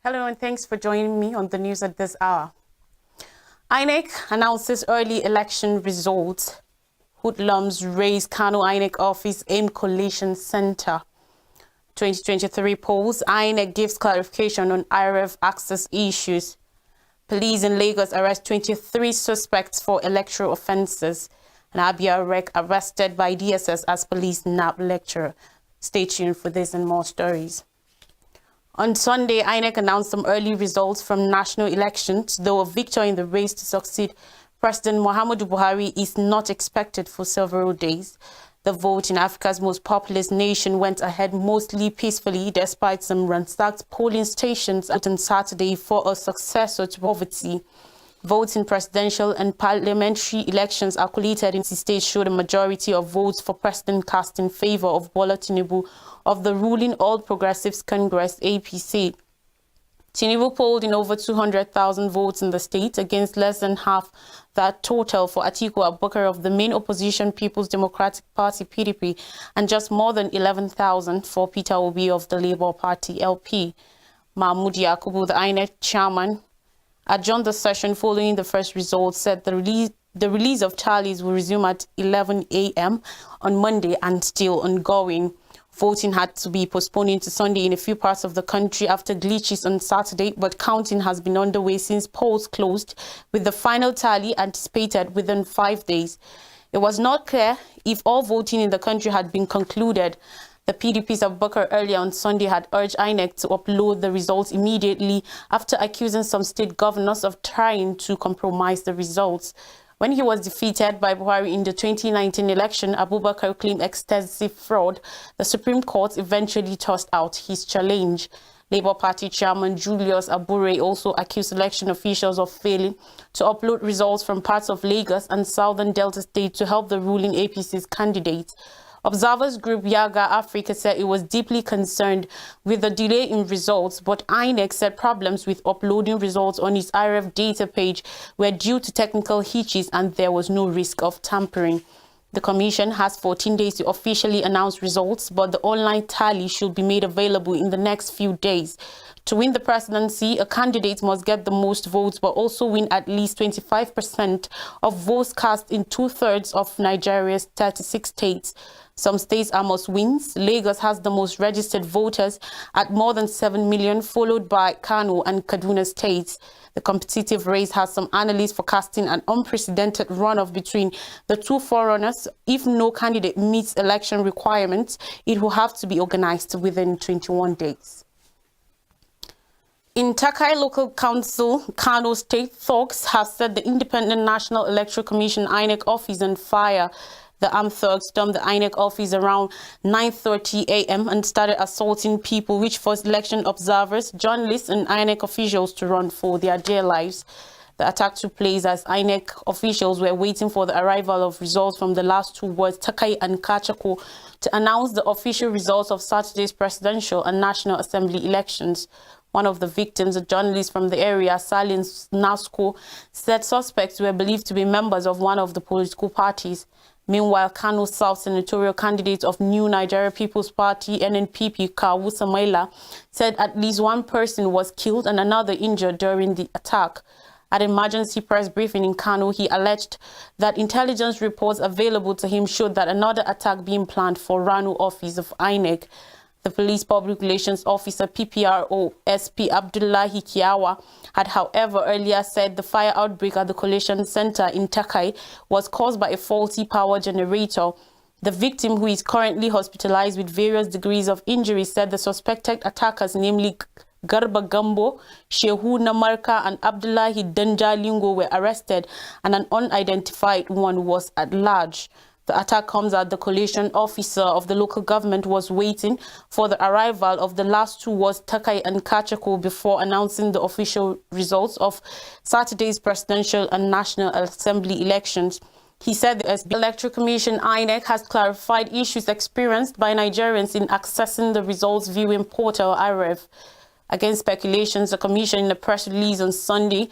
Hello and thanks for joining me on the news at this hour. INEC announces early election results. Hoodlums raise Kano INEC office aim collation center. 2023 polls, INEC gives clarification on IREV access issues. Police in Lagos arrest 23 suspects for electoral offences. And Abia Rec arrested by DSS as police nab lecturer. Stay tuned for this and more stories. On Sunday, INEC announced some early results from national elections, though a victor in the race to succeed President Muhammadu Buhari is not expected for several days. The vote in Africa's most populous nation went ahead mostly peacefully, despite some ransacked polling stations on Saturday for a successor to poverty. Votes in presidential and parliamentary elections are collated in the states showed a majority of votes for president cast in favor of Bola Tinubu of the ruling All Progressives Congress APC. Tinubu polled in over 200,000 votes in the state against less than half that total for Atiku Abubakar of the main opposition People's Democratic Party PDP and just more than 11,000 for Peter Obi of the Labour Party LP. Mahmoud Yakubu, the INEC chairman, adjourned the session following the first results, said the release of tallies will resume at 11 a.m. on Monday and still ongoing. Voting had to be postponed into Sunday in a few parts of the country after glitches on Saturday, but counting has been underway since polls closed, with the final tally anticipated within 5 days. It was not clear if all voting in the country had been concluded. The PDP's Abubakar earlier on Sunday had urged INEC to upload the results immediately after accusing some state governors of trying to compromise the results. When he was defeated by Buhari in the 2019 election, Abubakar claimed extensive fraud. The Supreme Court eventually tossed out his challenge. Labour Party Chairman Julius Abure also accused election officials of failing to upload results from parts of Lagos and Southern Delta State to help the ruling APC's candidate. Observers group Yaga Africa said it was deeply concerned with the delay in results, but INEC said problems with uploading results on its IREV data page were due to technical hitches and there was no risk of tampering. The Commission has 14 days to officially announce results, but the online tally should be made available in the next few days. To win the presidency, a candidate must get the most votes, but also win at least 25% of votes cast in 2/3 of Nigeria's 36 states. Some states are must-wins. Lagos has the most registered voters at more than 7 million, followed by Kano and Kaduna states. The competitive race has some analysts forecasting an unprecedented runoff between the two forerunners. If no candidate meets election requirements, it will have to be organized within 21 days. In Takai Local Council, Kano State thugs have set the Independent National Electoral Commission INEC office on fire. The armed thugs stormed the INEC office around 9:30 a.m. and started assaulting people, which forced election observers, journalists, and INEC officials to run for their dear lives. The attack took place as INEC officials were waiting for the arrival of results from the last two wards, Takai and Kachako, to announce the official results of Saturday's presidential and National Assembly elections. One of the victims, a journalist from the area, Salin Nasko, said suspects were believed to be members of one of the political parties. Meanwhile, Kano South senatorial candidate of New Nigeria People's Party, NNPP, Kawu Samaila, said at least one person was killed and another injured during the attack. At an emergency press briefing in Kano, he alleged that intelligence reports available to him showed that another attack being planned for Rano office of INEC. The Police Public Relations Officer, PPRO, SP Abdullahi Kiawa, had, however, earlier said the fire outbreak at the collation center in Takai was caused by a faulty power generator. The victim, who is currently hospitalized with various degrees of injury, said the suspected attackers, namely Garba Gambo, Shehu Namarka, and Abdullahi Danjalingo, were arrested, and an unidentified one was at large. The attack comes as the collation officer of the local government was waiting for the arrival of the last two wards, Takai and Kachako, before announcing the official results of Saturday's presidential and National Assembly elections. He said the Electoral Commission INEC has clarified issues experienced by Nigerians in accessing the results viewing portal IREV. Against speculations, the Commission in a press release on Sunday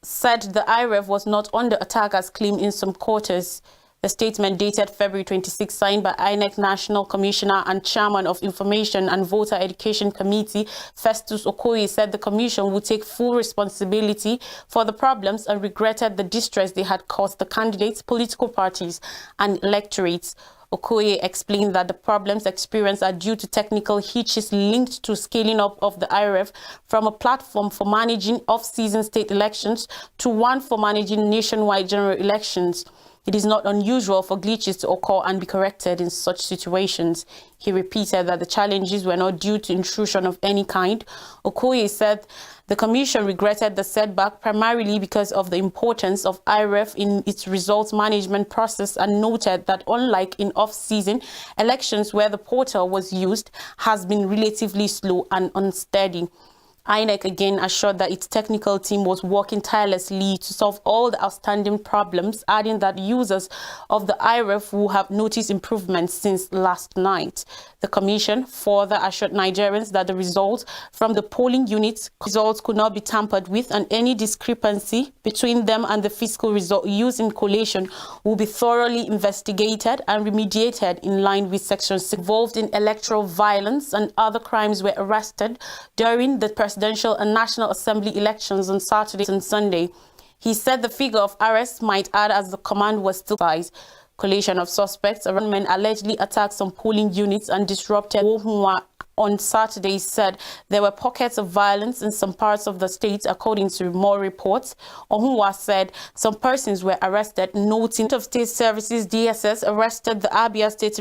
said the IREV was not under attack as claimed in some quarters. A statement dated February 26, signed by INEC National Commissioner and Chairman of Information and Voter Education Committee, Festus Okoye, said the commission would take full responsibility for the problems and regretted the distress they had caused the candidates, political parties, and electorates. Okoye explained that the problems experienced are due to technical hitches linked to scaling up of the IRF from a platform for managing off-season state elections to one for managing nationwide general elections. It is not unusual for glitches to occur and be corrected in such situations. He repeated that the challenges were not due to intrusion of any kind. Okoye said the commission regretted the setback primarily because of the importance of IRF in its results management process and noted that unlike in off-season elections where the portal was used, has been relatively slow and unsteady. INEC again assured that its technical team was working tirelessly to solve all the outstanding problems, adding that users of the IRF will have noticed improvements since last night. The commission further assured Nigerians that the results from the polling units results could not be tampered with, and any discrepancy between them and the fiscal result used in collation will be thoroughly investigated and remediated in line with Section 6. Involved in electoral violence and other crimes were arrested during the presidential and National Assembly elections on Saturday and Sunday. He said the figure of arrests might add as the command was still size. Collation of suspects, around men allegedly attacked some polling units and disrupted Ohunwa on Saturday, said there were pockets of violence in some parts of the state, according to more reports. Ohunwa said some persons were arrested, noting of State Services DSS arrested the Abia State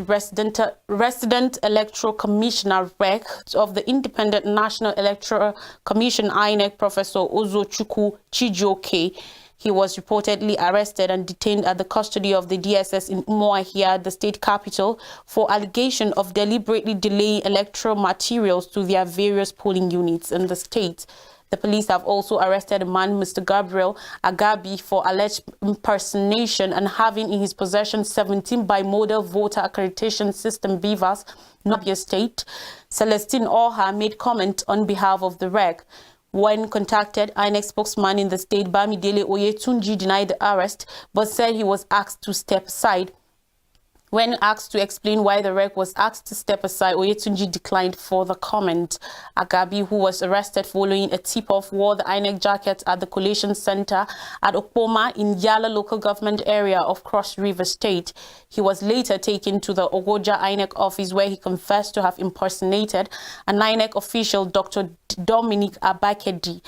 Resident Electoral Commissioner REC of the Independent National Electoral Commission INEC, Professor Ozochukwu Chijioke. He was reportedly arrested and detained at the custody of the DSS in Umuahia, the state capital, for allegation of deliberately delaying electoral materials to their various polling units in the state. The police have also arrested a man, Mr. Gabriel Agabi, for alleged impersonation and having in his possession 17 bimodal voter accreditation system BVAS, Abia State. Celestine Oha made comment on behalf of the REC. When contacted, INEC spokesman in the state, Bamidele Oyetunji, denied the arrest, but said he was asked to step aside. When asked to explain why the REC was asked to step aside, Oyetunji declined further comment. Agabi, who was arrested following a tip-off, wore the INEC jacket at the collation center at Okpoma in Yala local government area of Cross River State. He was later taken to the Ogoja INEC office where he confessed to have impersonated an INEC official, Dr. Dominic Abakedi.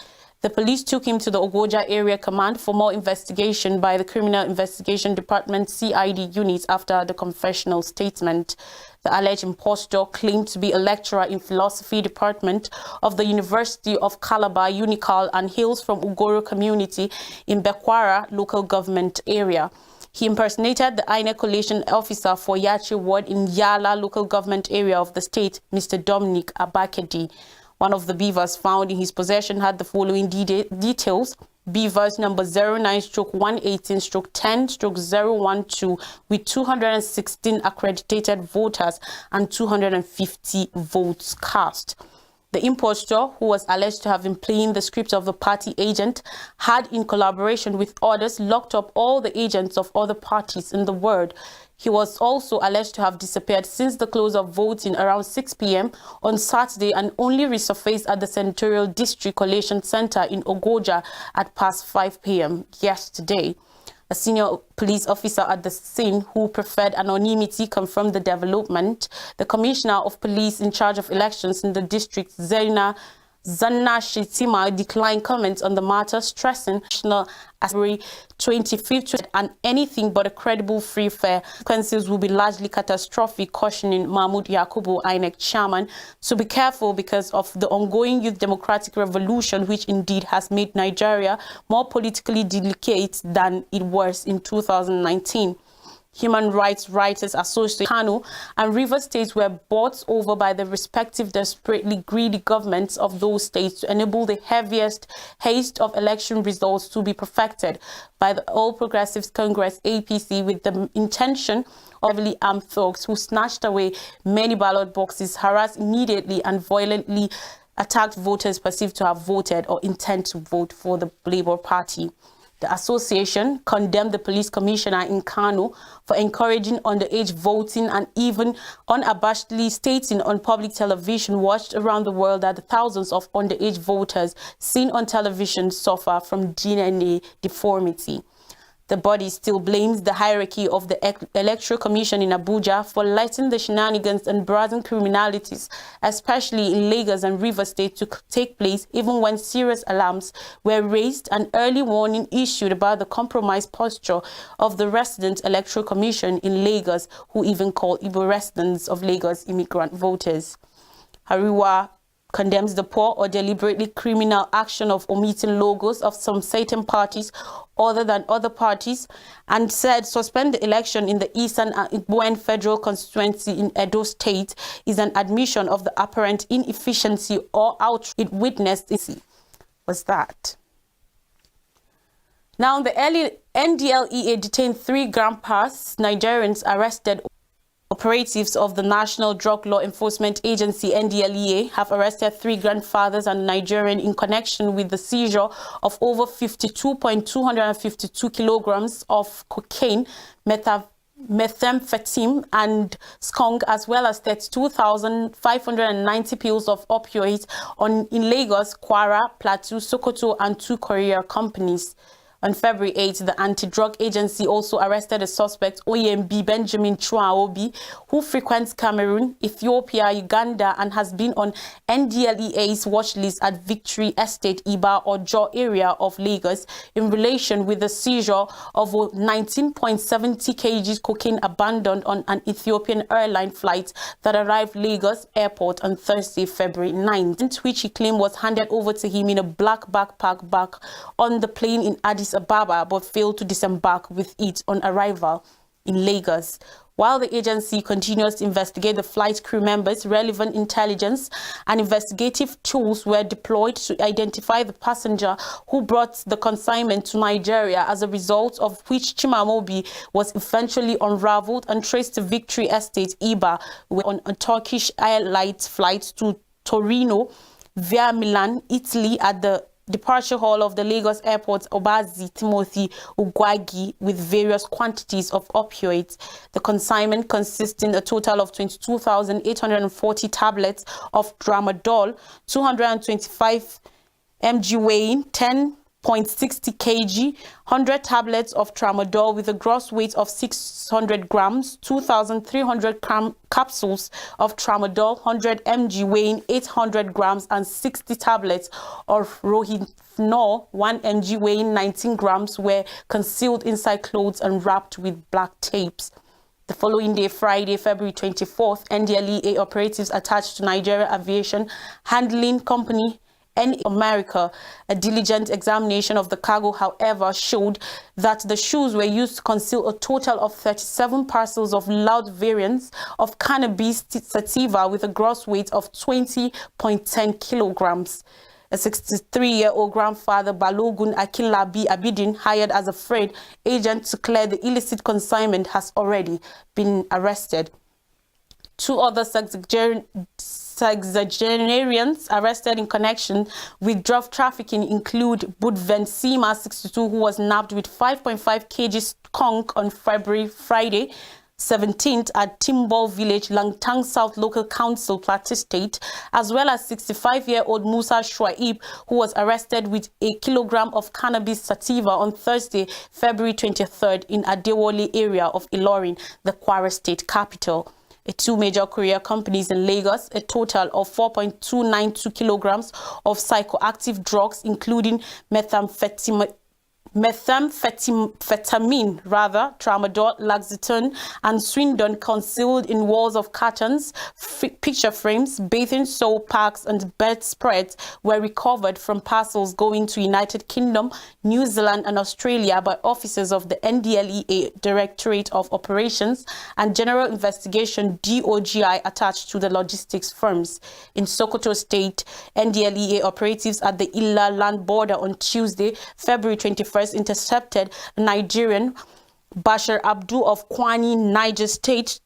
The police took him to the Ogoja Area Command for more investigation by the Criminal Investigation Department CID unit after the confessional statement. The alleged impostor claimed to be a lecturer in philosophy department of the University of Calabar, Unical, and hails from Ugoro community in Bekwara local government area. He impersonated the INEC collation officer for Yachi Ward in Yala local government area of the state, Mr. Dominic Abakedi. One of the beavers found in his possession had the following details. Beavers number 09/118/10/012 with 216 accredited voters and 250 votes cast. The impostor, who was alleged to have been playing the script of the party agent, had, in collaboration with others, locked up all the agents of other parties in the world. He was also alleged to have disappeared since the close of voting around 6 p.m. on Saturday and only resurfaced at the Senatorial District Collation Center in Ogoja at past 5 p.m. yesterday. A senior police officer at the scene, who preferred anonymity, confirmed the development. The Commissioner of Police in charge of elections in the district, Zanna Shetima, declined comments on the matter, stressing National Assembly 25th and anything but a credible free fair consequences will be largely catastrophic, cautioning Mahmoud Yakubu, INEC chairman, to be careful because of the ongoing youth democratic revolution, which indeed has made Nigeria more politically delicate than it was in 2019. Human rights writers associate Kano and River states were bought over by the respective desperately greedy governments of those states to enable the heaviest haste of election results to be perfected by the All Progressives Congress APC with the intention of heavily armed thugs who snatched away many ballot boxes, harassed immediately and violently attacked voters perceived to have voted or intend to vote for the Labour Party. The association condemned the police commissioner in Kano for encouraging underage voting and even unabashedly stating on public television watched around the world that the thousands of underage voters seen on television suffer from DNA deformity. The body still blames the hierarchy of the Electoral Commission in Abuja for letting the shenanigans and brazen criminalities, especially in Lagos and Rivers State, to take place even when serious alarms were raised and early warning issued about the compromised posture of the resident Electoral Commission in Lagos, who even call Igbo residents of Lagos immigrant voters. Hariwa condemns the poor or deliberately criminal action of omitting logos of some certain parties other than other parties, and said suspend the election in the Eastern Igboen Federal Constituency in Edo State is an admission of the apparent inefficiency or outrage it witnessed. Was that. Now, the early NDLEA detained 3 grandpas, Nigerians arrested. Operatives of the National Drug Law Enforcement Agency, NDLEA, have arrested 3 grandfathers and Nigerian in connection with the seizure of over 52.252 kilograms of cocaine, methamphetamine and skunk, as well as 32,590 pills of opioids in Lagos, Kwara, Plateau, Sokoto, and 2 courier companies. On February 8, the anti-drug agency also arrested a suspect, OEMB Benjamin Chuaobi, who frequents Cameroon, Ethiopia, Uganda, and has been on NDLEA's watch list at Victory Estate, Iba, Ojo area of Lagos, in relation with the seizure of 19.70 kg cocaine abandoned on an Ethiopian airline flight that arrived Lagos Airport on Thursday, February 9th, which he claimed was handed over to him in a black backpack back on the plane in Addis Ababa, but failed to disembark with it on arrival in Lagos. While the agency continues to investigate the flight crew members, relevant intelligence and investigative tools were deployed to identify the passenger who brought the consignment to Nigeria, as a result of which Chimamobi was eventually unraveled and traced to Victory Estate, Iba, on a Turkish Airlines flight to Torino via Milan, Italy, at the departure hall of the Lagos Airport, Obazi Timothy Ugwagi, with various quantities of opioids. The consignment, consisting a total of 22,840 tablets of tramadol, 225 mg weighing 10.60 kg, 100 tablets of tramadol with a gross weight of 600 grams, 2,300 capsules of tramadol, 100 mg weighing 800 grams, and 60 tablets of rohypnol, 1 mg weighing 19 grams, were concealed inside clothes and wrapped with black tapes. The following day, Friday, February 24th, NDLEA operatives attached to Nigeria Aviation Handling Company in America. A diligent examination of the cargo, however, showed that the shoes were used to conceal a total of 37 parcels of loud variants of cannabis sativa with a gross weight of 20.10 kilograms. A 63-year-old grandfather, Balogun Akinlabi Abidin, hired as a freight agent to clear the illicit consignment, has already been arrested. 2 other sexagenarians arrested in connection with drug trafficking include Budven Sima, 62, who was nabbed with 5.5 kg skunk on Friday 17th at Timbol Village, Langtang South Local Council, Plateau State, as well as 65-year-old Musa Shuaib, who was arrested with a kilogram of cannabis sativa on Thursday, February 23rd, in Adewale area of Ilorin, the Kwara State capital. 2 major courier companies in Lagos, a total of 4.292 kilograms of psychoactive drugs, including methamphetamine, tramadol, Laxetine, and Swindon, concealed in walls of cartons, picture frames, bathing soap packs, and bedspreads, were recovered from parcels going to United Kingdom, New Zealand, and Australia by officers of the NDLEA Directorate of Operations and General Investigation (DOGI) attached to the logistics firms. In Sokoto State, NDLEA operatives at the Illa land border on Tuesday, February 21st, intercepted a Nigerian Bashir Abdul of Kwani,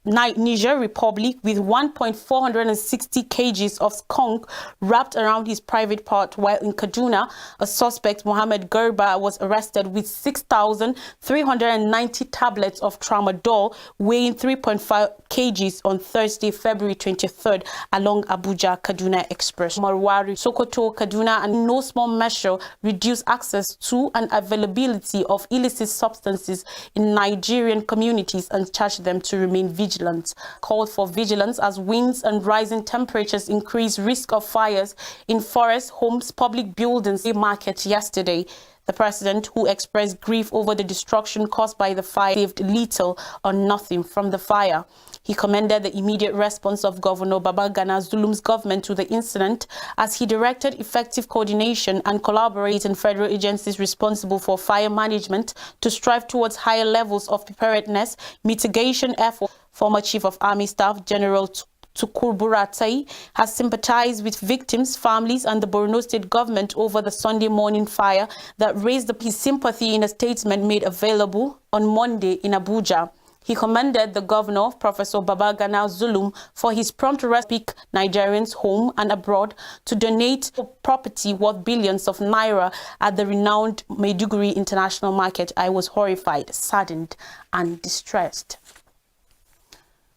Niger Republic, with 1.460 kgs of skunk wrapped around his private part, while in Kaduna, a suspect, Mohammed Gerba, was arrested with 6,390 tablets of tramadol weighing 3.5 kgs on Thursday, February 23rd, along Abuja-Kaduna Express. Marwari, Sokoto, Kaduna, and in no small measure reduce access to and availability of illicit substances in Nigerian communities and charged them to remain vigilant. Called for vigilance as winds and rising temperatures increase risk of fires in forests, homes, public buildings, and market yesterday. The president, who expressed grief over the destruction caused by the fire, saved little or nothing from the fire. He commended the immediate response of Governor Babagana Zulum's government to the incident, as he directed effective coordination and collaborating federal agencies responsible for fire management to strive towards higher levels of preparedness, mitigation efforts. Former Chief of Army Staff General Tukur Buratai has sympathized with victims, families, and the Borno State government over the Sunday morning fire that raised his sympathy in a statement made available on Monday in Abuja. He commended the governor, Professor Babagana Zulum, for his prompt rescue Nigerians home and abroad to donate property worth billions of naira at the renowned Maiduguri International Market. I was horrified, saddened, and distressed.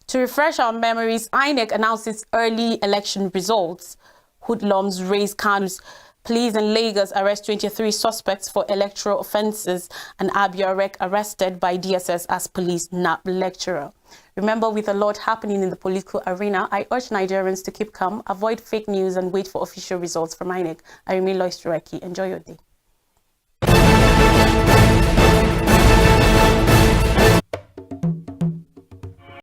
To refresh our memories, INEC announces early election results. Hoodlums raise Kanu's. Police in Lagos arrest 23 suspects for electoral offences, and Abiarek arrested by DSS as police nap lecturer. Remember, with a lot happening in the political arena, I urge Nigerians to keep calm, avoid fake news, and wait for official results from INEC. I remain Lois Tureki. Enjoy your day.